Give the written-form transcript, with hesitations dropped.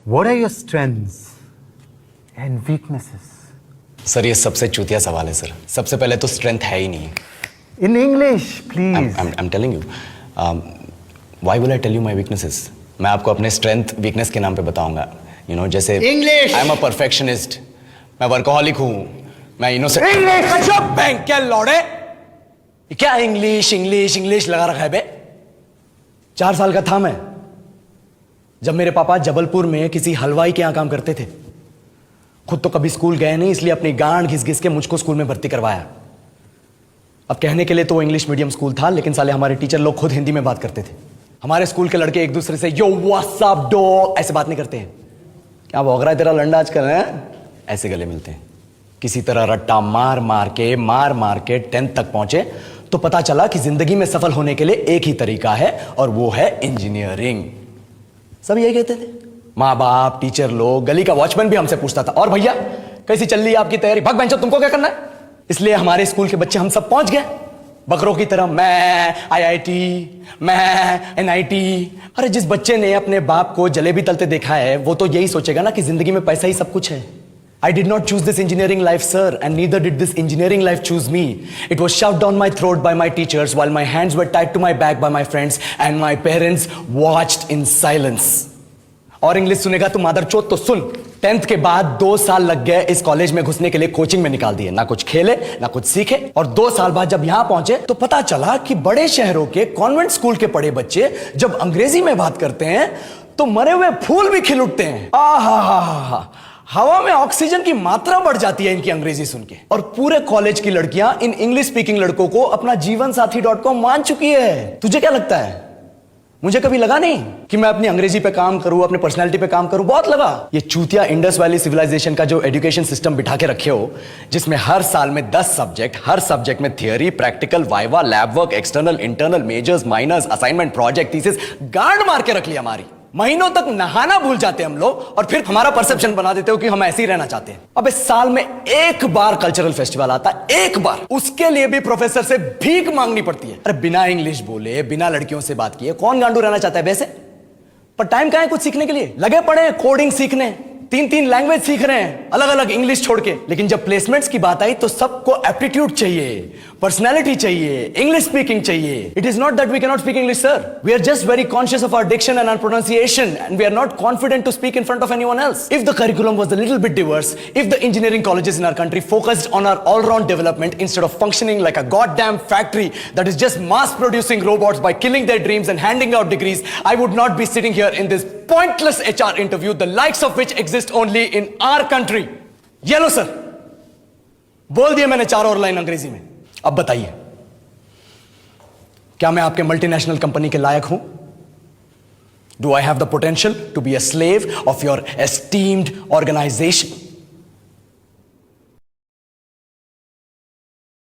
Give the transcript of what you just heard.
What are your strengths and weaknesses? Sir ये सबसे चूतिया सवाल है सर. सबसे पहले तो स्ट्रेंथ है ही नहीं. In English, please. I'm telling you. Why will I tell you my weaknesses? मैं आपको अपने स्ट्रेंथ वीकनेस के नाम पे बताऊंगा. You know, जैसे English. I'm a perfectionist. मैं वर्कोहॉलिक हूँ. मैं इनोसेंट. English. अच्छा बैंक क्या लौड़े? क्या इंग्लिश इंग्लिश इंग्लिश लगा रखा है बे? 4 साल का था मैं जब मेरे पापा जबलपुर में किसी हलवाई के यहां काम करते थे. खुद तो कभी स्कूल गए नहीं, इसलिए अपनी गांड घिस घिस के मुझको स्कूल में भर्ती करवाया. अब कहने के लिए तो वो इंग्लिश मीडियम स्कूल था, लेकिन साले हमारे टीचर लोग खुद हिंदी में बात करते थे. हमारे स्कूल के लड़के एक दूसरे से यो व्हाट्स अप डॉग ऐसे बात नहीं करते हैं. क्या भौंक रहा है तेरा लंडा आजकल है? ऐसे गले मिलते हैं. किसी तरह रट्टा मार मार के 10th तक पहुंचे तो पता चला कि जिंदगी में सफल होने के लिए एक ही तरीका है और वो है इंजीनियरिंग. सब यही कहते थे. माँ बाप, टीचर लोग, गली का वॉचमैन भी हमसे पूछता था, और भैया कैसी चल रही है आपकी तैयारी? भग बेंचो, तुमको क्या करना है? इसलिए हमारे स्कूल के बच्चे हम सब पहुंच गए बकरों की तरह. मैं IIT, मैं NIT. अरे जिस बच्चे ने अपने बाप को जलेबी तलते देखा है वो तो यही सोचेगा ना कि जिंदगी में पैसा ही सब कुछ है. I did not choose this engineering life, sir, and neither did this engineering life choose me. It was shoved down my throat by my teachers while my hands were tied to my back by my friends and my parents watched in silence. और English सुनेगा तू मादरचोद तो सुन. 10th के बाद 2 साल लग गए इस कॉलेज में घुसने के लिए. कोचिंग में निकाल दिए, ना कुछ खेले ना कुछ सीखे. और 2 साल बाद जब यहां पहुंचे तो पता चला कि बड़े शहरों के कॉन्वेंट स्कूल के पढ़े बच्चे जब अंग्रेजी में बात करते हैं तो मरे हुए फूल भी खिल उठते हैं. आहा, हवा में ऑक्सीजन की मात्रा बढ़ जाती है इनकी अंग्रेजी सुन के. और पूरे कॉलेज की लड़कियां इन इंग्लिश स्पीकिंग लड़कों को अपना जीवन साथी.com मान चुकी है. तुझे क्या लगता है? मुझे कभी लगा नहीं कि मैं अपनी अंग्रेजी पे काम करूं, अपने पर्सनालिटी पे काम करूं. बहुत लगा. ये चूतिया इंडस वैली सिविलाइजेशन का जो एजुकेशन सिस्टम बिठा के रखे हो, जिसमें हर साल में 10 सब्जेक्ट, हर सब्जेक्ट में theory, practical, viva, lab work, external, internal, majors, minors, assignment, project, thesis, गांड मार के रख लिया हमारी. महीनों तक नहाना भूल जाते हैं हम लोग और फिर हमारा परसेप्शन बना देते हो कि हम ऐसे ही रहना चाहते हैं. अब इस साल में एक बार कल्चरल फेस्टिवल आता है, एक बार. उसके लिए भी प्रोफेसर से भीख मांगनी पड़ती है. अरे बिना इंग्लिश बोले, बिना लड़कियों से बात किए कौन गांडू रहना चाहता है वैसे? पर टाइम कहां है कुछ सीखने के लिए? लगे पड़े हैं कोडिंग सीखने, 3 लैंग्वेज सीख रहे हैं, अलग अलग इंग्लिश छोड़ के. लेकिन जब प्लेसमेंट्स की बात आई तो सबको एप्टीट्यूड चाहिए, पर्सनैलिटी चाहिए, इंग्लिश स्पीकिंग चाहिए. It is not that we can not speak English, sir. We are just very conscious of our diction and our pronunciation and we are not confident to speak in front of anyone else. If the curriculum was a little bit diverse, if the engineering colleges in our country focused on our all round development instead of functioning like a goddamn factory that is just mass producing robots by killing their dreams and handing out degrees, I would not be sitting here in this pointless HR interview, the likes of which exist only in our country. ये लो sir, बोल दिया मैंने 4 और line अंग्रेजी में. अब बताइए, क्या मैं आपके मल्टीनेशनल कंपनी के लायक हूं? Do I have the potential to be a slave of your esteemed organization?